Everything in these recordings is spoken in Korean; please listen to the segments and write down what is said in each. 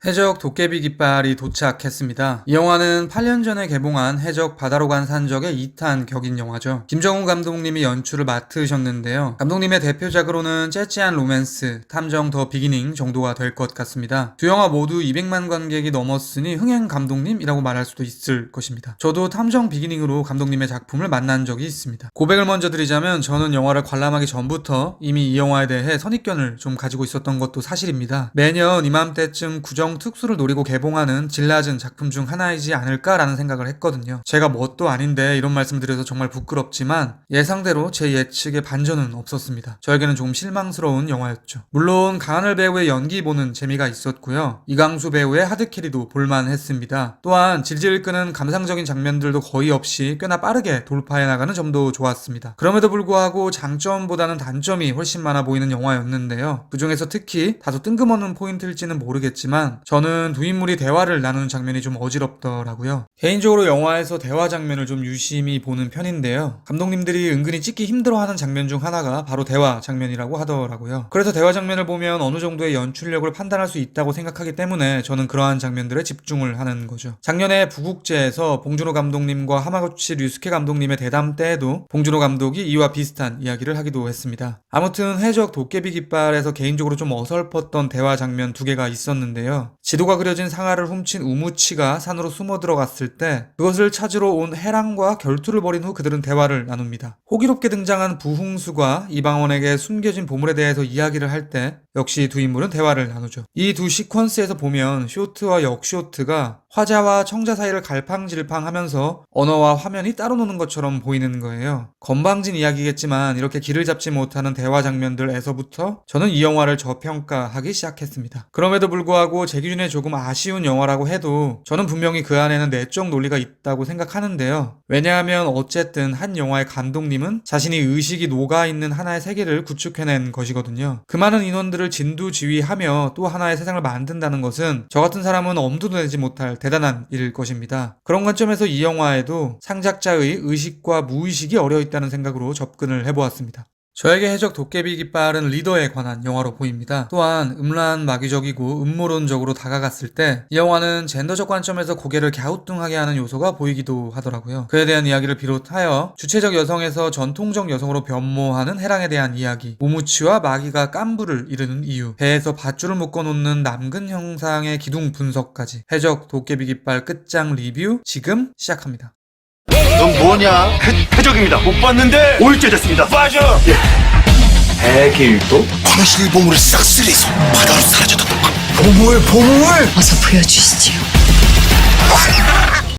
해적 도깨비 깃발이 도착했습니다. 이 영화는 8년 전에 개봉한 해적 바다로 간 산적의 2탄 격인 영화죠. 김정우 감독님이 연출을 맡으셨는데요. 감독님의 대표작으로는 재즈한 로맨스, 탐정 더 비기닝 정도가 될 것 같습니다. 두 영화 모두 200만 관객이 넘었으니 흥행 감독님이라고 말할 수도 있을 것입니다. 저도 탐정 비기닝으로 감독님의 작품을 만난 적이 있습니다. 고백을 먼저 드리자면 저는 영화를 관람하기 전부터 이미 이 영화에 대해 선입견을 좀 가지고 있었던 것도 사실입니다. 매년 이맘때쯤 구정 특수를 노리고 개봉하는 질 낮은 작품 중 하나이지 않을까라는 생각을 했거든요. 제가 뭣도 아닌데 이런 말씀 드려서 정말 부끄럽지만 예상대로 제 예측에 반전은 없었습니다. 저에게는 조금 실망스러운 영화였죠. 물론 강하늘 배우의 연기 보는 재미가 있었고요. 이강수 배우의 하드캐리도 볼만했습니다. 또한 질질 끄는 감상적인 장면들도 거의 없이 꽤나 빠르게 돌파해 나가는 점도 좋았습니다. 그럼에도 불구하고 장점보다는 단점이 훨씬 많아 보이는 영화였는데요. 그 중에서 특히 다소 뜬금없는 포인트일지는 모르겠지만 저는 두 인물이 대화를 나누는 장면이 좀 어지럽더라고요. 개인적으로 영화에서 대화 장면을 좀 유심히 보는 편인데요. 감독님들이 은근히 찍기 힘들어하는 장면 중 하나가 바로 대화 장면이라고 하더라고요. 그래서 대화 장면을 보면 어느 정도의 연출력을 판단할 수 있다고 생각하기 때문에 저는 그러한 장면들에 집중을 하는 거죠. 작년에 부국제에서 봉준호 감독님과 하마구치 류스케 감독님의 대담 때에도 봉준호 감독이 이와 비슷한 이야기를 하기도 했습니다. 아무튼 해적 도깨비 깃발에서 개인적으로 좀 어설펐던 대화 장면 두 개가 있었는데요. 지도가 그려진 상아를 훔친 우무치가 산으로 숨어 들어갔을 때 그것을 찾으러 온 해랑과 결투를 벌인 후 그들은 대화를 나눕니다. 호기롭게 등장한 부흥수가 이방원에게 숨겨진 보물에 대해서 이야기를 할 때 역시 두 인물은 대화를 나누죠. 이 두 시퀀스에서 보면 쇼트와 역쇼트가 화자와 청자 사이를 갈팡질팡하면서 언어와 화면이 따로 노는 것처럼 보이는 거예요. 건방진 이야기겠지만 이렇게 길을 잡지 못하는 대화 장면들에서부터 저는 이 영화를 저평가하기 시작했습니다. 그럼에도 불구하고 제 기준에 조금 아쉬운 영화라고 해도 저는 분명히 그 안에는 내적 논리가 있다고 생각하는데요. 왜냐하면 어쨌든 한 영화의 감독님은 자신이 의식이 녹아있는 하나의 세계를 구축해낸 것이거든요. 그 많은 인원들을 진두지휘하며 또 하나의 세상을 만든다는 것은 저 같은 사람은 엄두도 내지 못할 대단한 일일 것입니다. 그런 관점에서 이 영화에도 상작자의 의식과 무의식이 어려있다는 생각으로 접근을 해보았습니다. 저에게 해적 도깨비 깃발은 리더에 관한 영화로 보입니다. 또한 음란 마귀적이고 음모론적으로 다가갔을 때 이 영화는 젠더적 관점에서 고개를 갸우뚱하게 하는 요소가 보이기도 하더라고요. 그에 대한 이야기를 비롯하여 주체적 여성에서 전통적 여성으로 변모하는 해랑에 대한 이야기, 우무치와 마귀가 깐부를 이루는 이유, 배에서 밧줄을 묶어놓는 남근 형상의 기둥 분석까지 해적 도깨비 깃발 끝장 리뷰 지금 시작합니다. 넌 뭐냐? 해적입니다. 못 봤는데 오일째 됐습니다. 빠져! 해길도? 당신의 보물을 싹쓸이해서 바다로 사라졌던 보물! 어서 보여주시지요.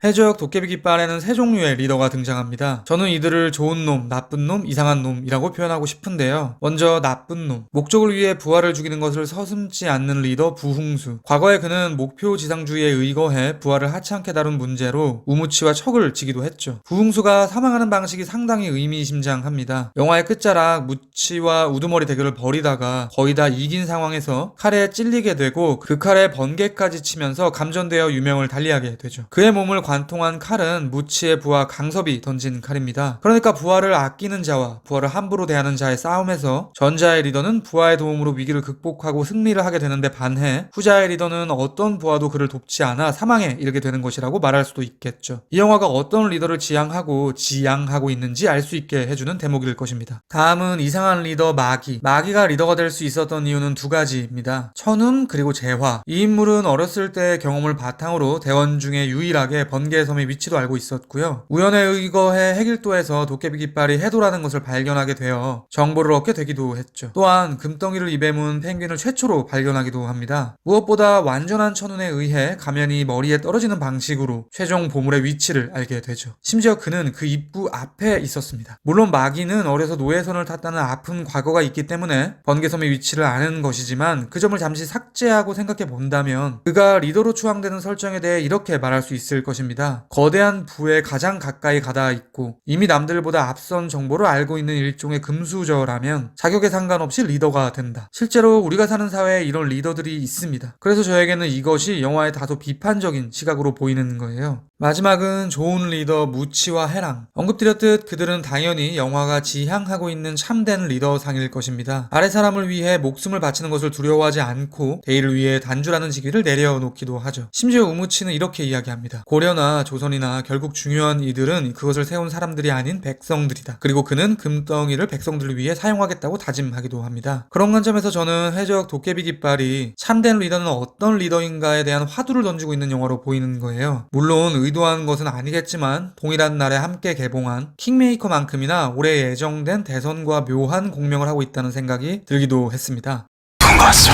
해적 도깨비 깃발에는 세 종류의 리더가 등장합니다. 저는 이들을 좋은 놈, 나쁜 놈, 이상한 놈이라고 표현하고 싶은데요. 먼저 나쁜 놈. 목적을 위해 부하를 죽이는 것을 서슴지 않는 리더 부흥수. 과거에 그는 목표 지상주의에 의거해 부하를 하찮게 다룬 문제로 우무치와 척을 지기도 했죠. 부흥수가 사망하는 방식이 상당히 의미심장합니다. 영화의 끝자락 무치와 우두머리 대결을 벌이다가 거의 다 이긴 상황에서 칼에 찔리게 되고 그 칼에 번개까지 치면서 감전되어 유명을 달리하게 되죠. 그의 몸을 관통한 칼은 무치의 부하 강섭이 던진 칼입니다. 그러니까 부하를 아끼는 자와 부하를 함부로 대하는 자의 싸움에서 전자의 리더는 부하의 도움으로 위기를 극복하고 승리를 하게 되는데 반해 후자의 리더는 어떤 부하도 그를 돕지 않아 사망에 이르게 되는 것이라고 말할 수도 있겠죠. 이 영화가 어떤 리더를 지향하고 있는지 알 수 있게 해주는 대목일 것입니다. 다음은 이상한 리더 마귀. 마귀가 리더가 될 수 있었던 이유는 두 가지입니다. 천운 그리고 재화. 이 인물은 어렸을 때의 경험을 바탕으로 대원 중에 유일하게 번개의 섬의 위치도 알고 있었고요. 우연에 의거해 해길도에서 도깨비 깃발이 해도라는 것을 발견하게 되어 정보를 얻게 되기도 했죠. 또한 금덩이를 입에 문 펭귄을 최초로 발견하기도 합니다. 무엇보다 완전한 천운에 의해 가면이 머리에 떨어지는 방식으로 최종 보물의 위치를 알게 되죠. 심지어 그는 그 입구 앞에 있었습니다. 물론 마귀는 어려서 노예선을 탔다는 아픈 과거가 있기 때문에 번개섬의 위치를 아는 것이지만 그 점을 잠시 삭제하고 생각해 본다면 그가 리더로 추앙되는 설정에 대해 이렇게 말할 수 있을 것입니다. 거대한 부에 가장 가까이 가다 있고 이미 남들보다 앞선 정보를 알고 있는 일종의 금수저라면 자격에 상관없이 리더가 된다. 실제로 우리가 사는 사회에 이런 리더들이 있습니다. 그래서 저에게는 이것이 영화의 다소 비판적인 시각으로 보이는 거예요. 마지막은 좋은 리더 무치와 해랑. 언급드렸듯 그들은 당연히 영화가 지향하고 있는 참된 리더상일 것입니다. 아래 사람을 위해 목숨을 바치는 것을 두려워하지 않고 대의를 위해 단주라는 직위를 내려놓기도 하죠. 심지어 우무치는 이렇게 이야기합니다. 고려나 조선이나 결국 중요한 이들은 그것을 세운 사람들이 아닌 백성들이다. 그리고 그는 금덩이를 백성들을 위해 사용하겠다고 다짐하기도 합니다. 그런 관점에서 저는 해적 도깨비 깃발이 참된 리더는 어떤 리더인가에 대한 화두를 던지고 있는 영화로 보이는 거예요. 물론 의도한 것은 아니겠지만 동일한 날에 함께 개봉한 킹메이커만큼이나 오래 예정된 대선과 묘한 공명을 하고 있다는 생각이 들기도 했습니다. 반가웠어.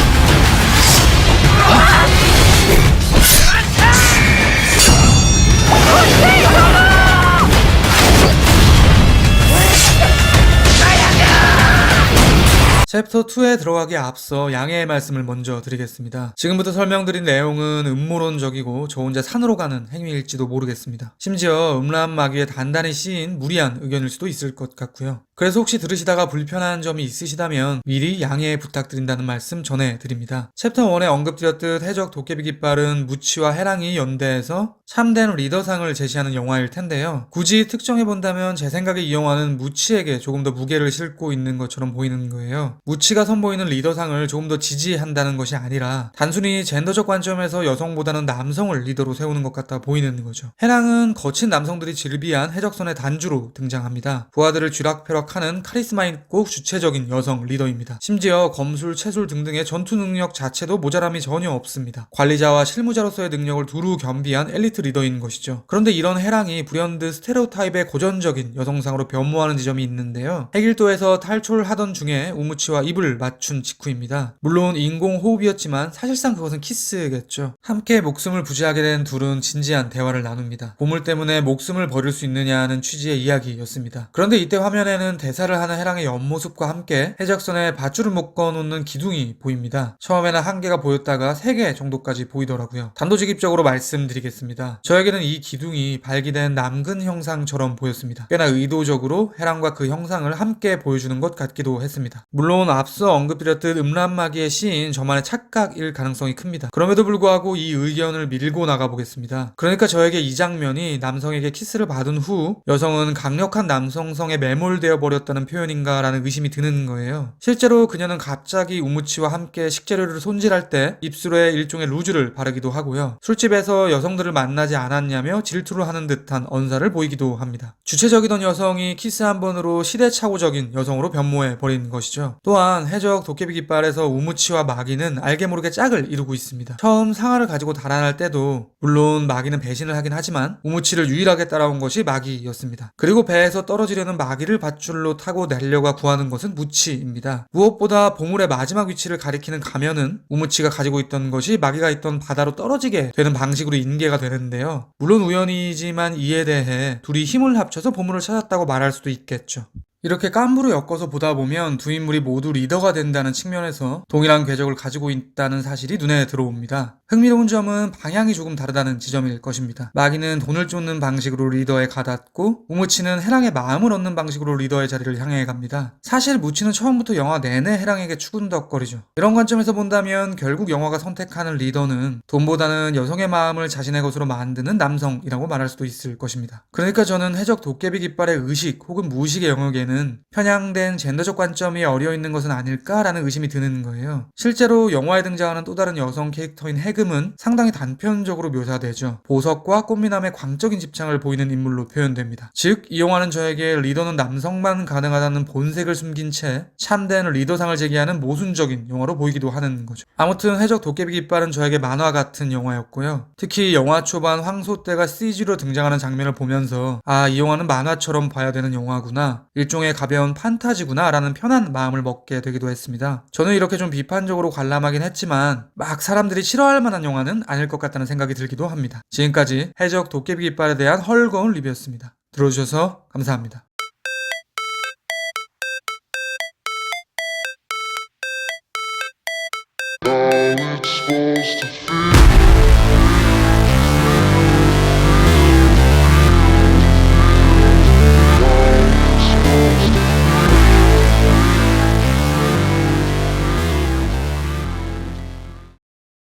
챕터 2에 들어가기에 앞서 양해의 말씀을 먼저 드리겠습니다. 지금부터 설명드린 내용은 음모론적이고 저 혼자 산으로 가는 행위일지도 모르겠습니다. 심지어 음란마귀에 단단히 씌인 무리한 의견일 수도 있을 것 같고요. 그래서 혹시 들으시다가 불편한 점이 있으시다면 미리 양해 부탁드린다는 말씀 전해드립니다. 챕터 1에 언급드렸듯 해적 도깨비 깃발은 무치와 해랑이 연대해서 참된 리더상을 제시하는 영화일 텐데요. 굳이 특정해본다면 제 생각에 이 영화는 무치에게 조금 더 무게를 싣고 있는 것처럼 보이는 거예요. 무치가 선보이는 리더상을 조금 더 지지한다는 것이 아니라 단순히 젠더적 관점에서 여성보다는 남성을 리더로 세우는 것 같아 보이는 거죠. 해랑은 거친 남성들이 즐비한 해적선의 단주로 등장합니다. 부하들을 쥐락펴락하는 카리스마 있고 주체적인 여성 리더입니다. 심지어 검술, 채술 등등의 전투 능력 자체도 모자람이 전혀 없습니다. 관리자와 실무자로서의 능력을 두루 겸비한 엘리트 리더인 것이죠. 그런데 이런 해랑이 불현듯 스테레오타입의 고전적인 여성상으로 변모하는 지점이 있는데요. 해길도에서 탈출하던 중에 우무치와 입을 맞춘 직후입니다. 물론 인공호흡이었지만 사실상 그것은 키스겠죠. 함께 목숨을 부지하게 된 둘은 진지한 대화를 나눕니다. 보물 때문에 목숨을 버릴 수 있느냐는 취지의 이야기였습니다. 그런데 이때 화면에는 대사를 하는 해랑의 옆모습과 함께 해적선에 밧줄을 묶어놓는 기둥이 보입니다. 처음에는 한 개가 보였다가 3개 정도까지 보이더라고요. 단도직입적으로 말씀드리겠습니다. 저에게는 이 기둥이 발기된 남근 형상처럼 보였습니다. 꽤나 의도적으로 해랑과 그 형상을 함께 보여주는 것 같기도 했습니다. 물론 앞서 언급드렸듯 음란마귀의 시인 저만의 착각일 가능성이 큽니다. 그럼에도 불구하고 이 의견을 밀고 나가보겠습니다. 그러니까 저에게 이 장면이 남성에게 키스를 받은 후 여성은 강력한 남성성에 매몰되어 버렸다는 표현인가 라는 의심이 드는 거예요. 실제로 그녀는 갑자기 우무치와 함께 식재료를 손질할 때 입술에 일종의 루즈를 바르기도 하고요. 술집에서 여성들을 만나지 않았냐며 질투를 하는 듯한 언사를 보이기도 합니다. 주체적이던 여성이 키스 한 번으로 시대착오적인 여성으로 변모해 버린 것이죠. 또한 해적 도깨비 깃발에서 우무치와 마기는 알게 모르게 짝을 이루고 있습니다. 처음 상아를 가지고 달아날 때도 물론 마기는 배신을 하긴 하지만 우무치를 유일하게 따라온 것이 마기였습니다. 그리고 배에서 떨어지려는 마기를 밧줄로 타고 내려가 구하는 것은 무치입니다. 무엇보다 보물의 마지막 위치를 가리키는 가면은 우무치가 가지고 있던 것이 마기가 있던 바다로 떨어지게 되는 방식으로 인계가 되는데요. 물론 우연이지만 이에 대해 둘이 힘을 합쳐서 보물을 찾았다고 말할 수도 있겠죠. 이렇게 깜부로 엮어서 보다 보면 두 인물이 모두 리더가 된다는 측면에서 동일한 궤적을 가지고 있다는 사실이 눈에 들어옵니다. 흥미로운 점은 방향이 조금 다르다는 지점일 것입니다. 마기는 돈을 쫓는 방식으로 리더에 가닿고 우무치는 해랑의 마음을 얻는 방식으로 리더의 자리를 향해 갑니다. 사실 무치는 처음부터 영화 내내 해랑에게 추근덕거리죠. 이런 관점에서 본다면 결국 영화가 선택하는 리더는 돈보다는 여성의 마음을 자신의 것으로 만드는 남성이라고 말할 수도 있을 것입니다. 그러니까 저는 해적 도깨비 깃발의 의식 혹은 무의식의 영역에는 편향된 젠더적 관점이 어려있는 것은 아닐까라는 의심이 드는 거예요. 실제로 영화에 등장하는 또 다른 여성 캐릭터인 해금은 상당히 단편적으로 묘사되죠. 보석과 꽃미남의 광적인 집착을 보이는 인물로 표현됩니다. 즉, 이 영화는 저에게 리더는 남성만 가능하다는 본색을 숨긴 채 참된 리더상을 제기하는 모순적인 영화로 보이기도 하는 거죠. 아무튼 해적 도깨비 깃발은 저에게 만화 같은 영화였고요. 특히 영화 초반 황소떼가 CG로 등장하는 장면을 보면서 이 영화는 만화처럼 봐야 되는 영화구나, 일종의 가벼운 판타지구나 라는 편한 마음을 먹게 되기도 했습니다. 저는 이렇게 좀 비판적으로 관람하긴 했지만 막 사람들이 싫어할 만한 영화는 아닐 것 같다는 생각이 들기도 합니다. 지금까지 해적 도깨비 깃발에 대한 헐거운 리뷰였습니다. 들어주셔서 감사합니다. How it's supposed to feel.